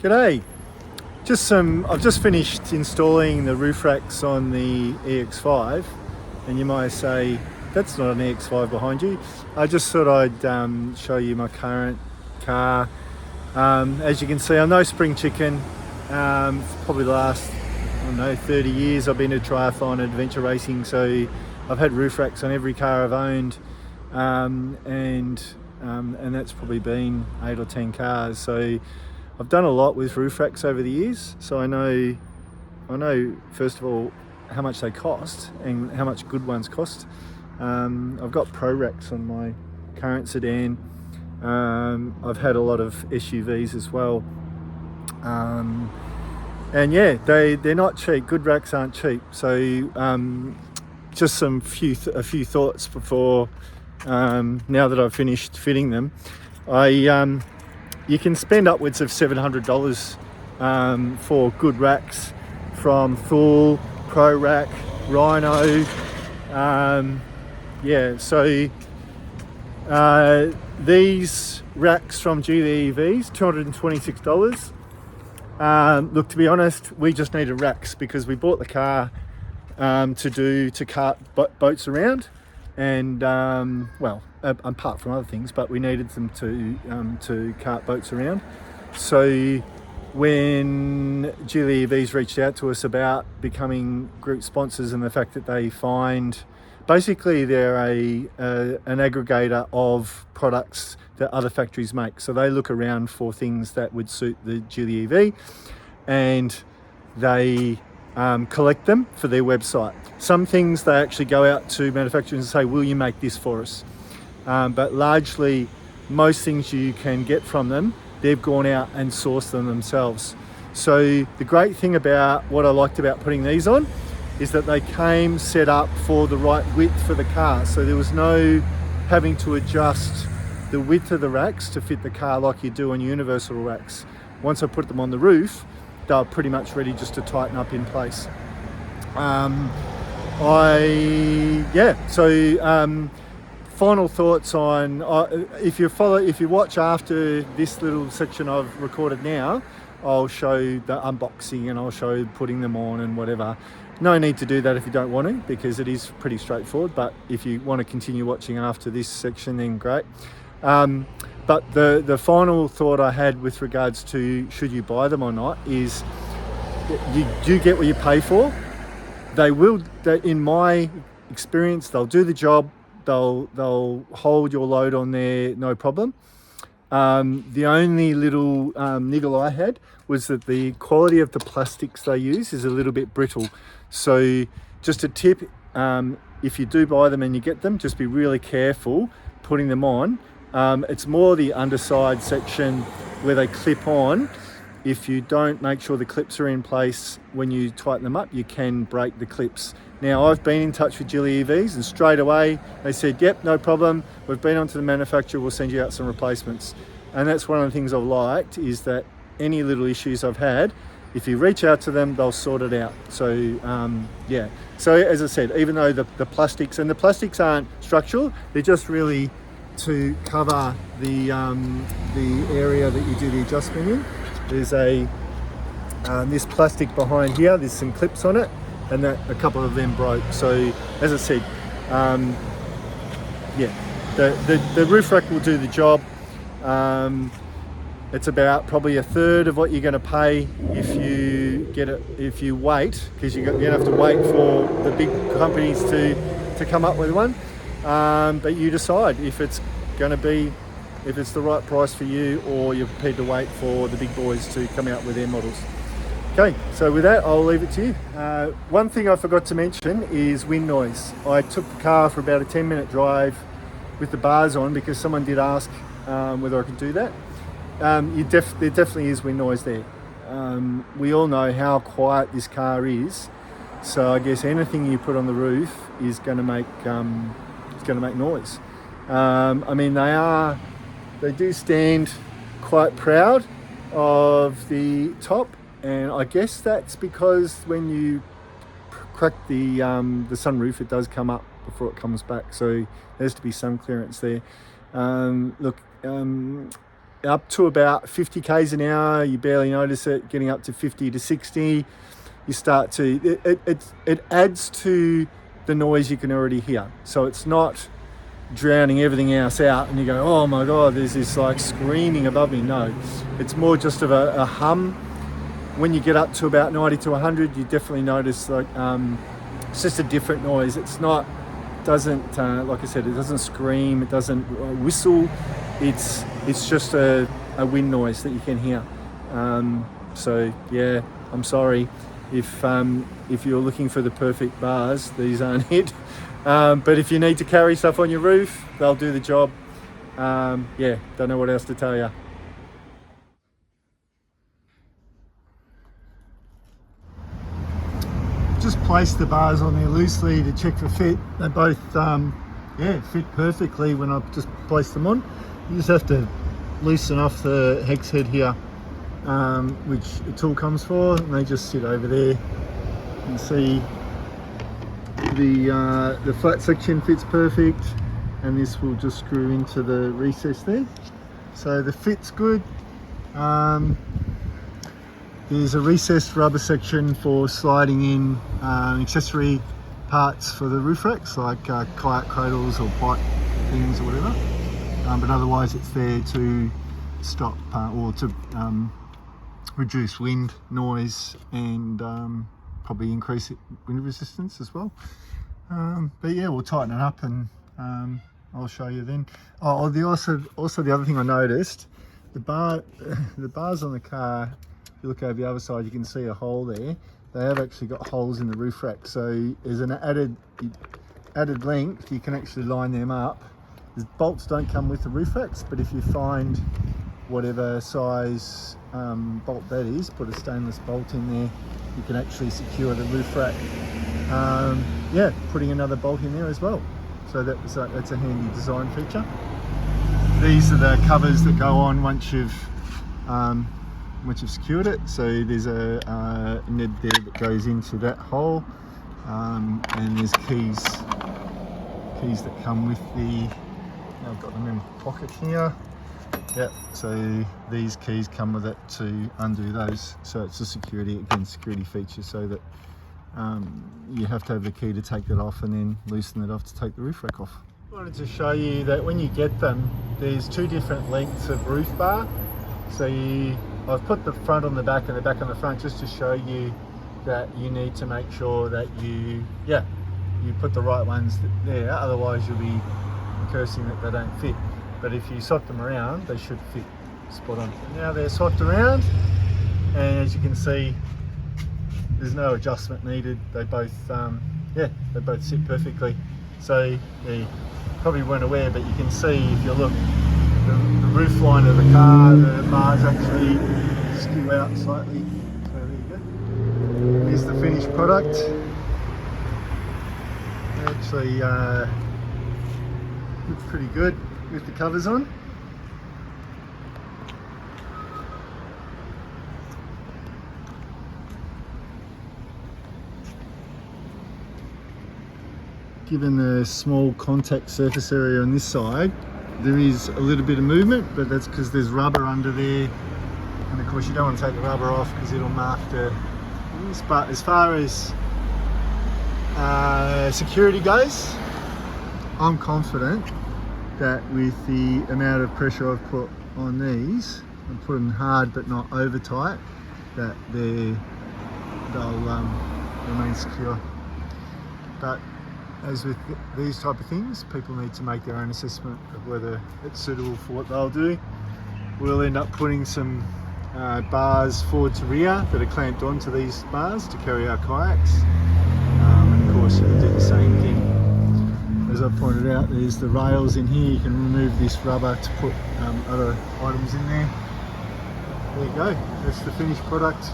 G'day. I've just finished installing the roof racks on the EX5, and you might say, that's not an EX5 behind you. I just thought I'd show you my current car. As you can see, I'm no spring chicken. Probably the last, 30 years I've been to triathlon and adventure racing, so I've had roof racks on every car I've owned, and that's probably been 8 or 10 cars. So I've done a lot with roof racks over the years, so I know first of all how much they cost and how much good ones cost. I've got pro racks on my current sedan. I've had a lot of SUVs as well, and yeah, they're not cheap. Good racks aren't cheap. So just a few thoughts before now that I've finished fitting them. You can spend upwards of $700 for good racks from Thule, Pro Rack, Rhino. These racks from Geely EVs, $226. Look, to be honest, we just needed racks because we bought the car to cart boats around, and apart from other things, but we needed them to cart boats around. So when Geely EVs reached out to us about becoming group sponsors, and the fact that they basically they're an aggregator of products that other factories make. So they look around for things that would suit the Geely EV, and they collect them for their website. Some things they actually go out to manufacturers and say, will you make this for us? But largely, most things you can get from them, they've gone out and sourced them themselves. So the great thing about what I liked about putting these on is that they came set up for the right width for the car. So there was no having to adjust the width of the racks to fit the car like you do on universal racks. Once I put them on the roof, they were pretty much ready just to tighten up in place. Final thoughts on if you watch after this little section I've recorded now, I'll show the unboxing and I'll show putting them on and whatever. No need to do that if you don't want to, because it is pretty straightforward, but if you want to continue watching after this section, then great. But the final thought I had with regards to should you buy them or not is you do get what you pay for. In my experience, they'll do the job. They'll hold your load on there, no problem. The only little niggle I had was that the quality of the plastics they use is a little bit brittle. So just a tip, if you do buy them and you get them, just be really careful putting them on. It's more the underside section where they clip on. If you don't make sure the clips are in place when you tighten them up, you can break the clips. Now, I've been in touch with Geely EVs, and straight away they said, yep, no problem. We've been onto the manufacturer, we'll send you out some replacements. And that's one of the things I've liked, is that any little issues I've had, if you reach out to them, they'll sort it out. So, So as I said, even though the plastics aren't structural, they're just really to cover the area that you do the adjustment in. There's this plastic behind here, there's some clips on it, and that a couple of them broke. So as I said, the roof rack will do the job. It's about probably a third of what you're going to pay if you wait, because you're going to have to wait for the big companies to come up with one. But you decide if it's the right price for you, or you're prepared to wait for the big boys to come out with their models. Okay, so with that, I'll leave it to you. One thing I forgot to mention is wind noise. I took the car for about a 10-minute drive with the bars on because someone did ask whether I could do that. There definitely is wind noise there. We all know how quiet this car is, so I guess anything you put on the roof is going to make noise. They do stand quite proud of the top, and I guess that's because when you crack the sunroof, it does come up before it comes back, so there has to be some clearance there. up to about 50 k's an hour, you barely notice it. Getting up to 50 to 60, you start to, it adds to the noise you can already hear. So it's not drowning everything else out and you go, oh my God, there's this like screaming above me. No, it's more just of a hum. When you get up to about 90 to 100, you definitely notice like it's just a different noise. It's not, doesn't like I said, it doesn't scream, it doesn't whistle. It's just a wind noise that you can hear. So yeah, I'm sorry if you're looking for the perfect bars, these aren't it. But if you need to carry stuff on your roof, they'll do the job. Yeah, don't know what else to tell you. Just place the bars on there loosely to check for fit. They both yeah, fit perfectly when I just place them on. You just have to loosen off the hex head here, which the tool comes for, and they just sit over there. You can see the flat section fits perfect, and this will just screw into the recess there. So the fit's good. There's a recessed rubber section for sliding in accessory parts for the roof racks, like kayak cradles or bike things or whatever. But otherwise it's there to stop or to reduce wind, noise, and probably increase wind resistance as well. But yeah, we'll tighten it up and I'll show you then. Oh, also the other thing I noticed, the bars on the car, if you look over the other side, you can see a hole there. They have actually got holes in the roof rack, so as an added length, you can actually line them up. The bolts don't come with the roof racks, but if you find whatever size bolt that is, put a stainless bolt in there, you can actually secure the roof rack. Yeah, putting another bolt in there as well. So that's a handy design feature. These are the covers that go on once you've secured it. So there's a nib there that goes into that hole, and there's keys that come with the, I've got them in my pocket here. Yep, so these keys come with it to undo those. So it's a security feature, so that you have to have the key to take that off and then loosen it off to take the roof rack off. I wanted to show you that when you get them, there's two different lengths of roof bar. So I've put the front on the back and the back on the front just to show you that you need to make sure that you put the right ones there, otherwise you'll be cursing that they don't fit. But if you swap them around, they should fit spot on. Now they're swapped around, and as you can see, there's no adjustment needed. They both they both sit perfectly. So yeah, you probably weren't aware, but you can see if you look, the roof line of the car, the bars actually skew out slightly. So there you go. Here's the finished product. It actually looks pretty good with the covers on. Given the small contact surface area on this side, there is a little bit of movement, but that's because there's rubber under there, and of course you don't want to take the rubber off because it'll mark the things. But as far as security goes, I'm confident that with the amount of pressure I've put on these, and put them hard but not over tight, that they'll remain secure. But as with these type of things, people need to make their own assessment of whether it's suitable for what they'll do. We'll end up putting some bars forward to rear that are clamped onto these bars to carry our kayaks. And of course you can do the same thing. As I pointed out, there's the rails in here. You can remove this rubber to put other items in there. There you go, that's the finished product.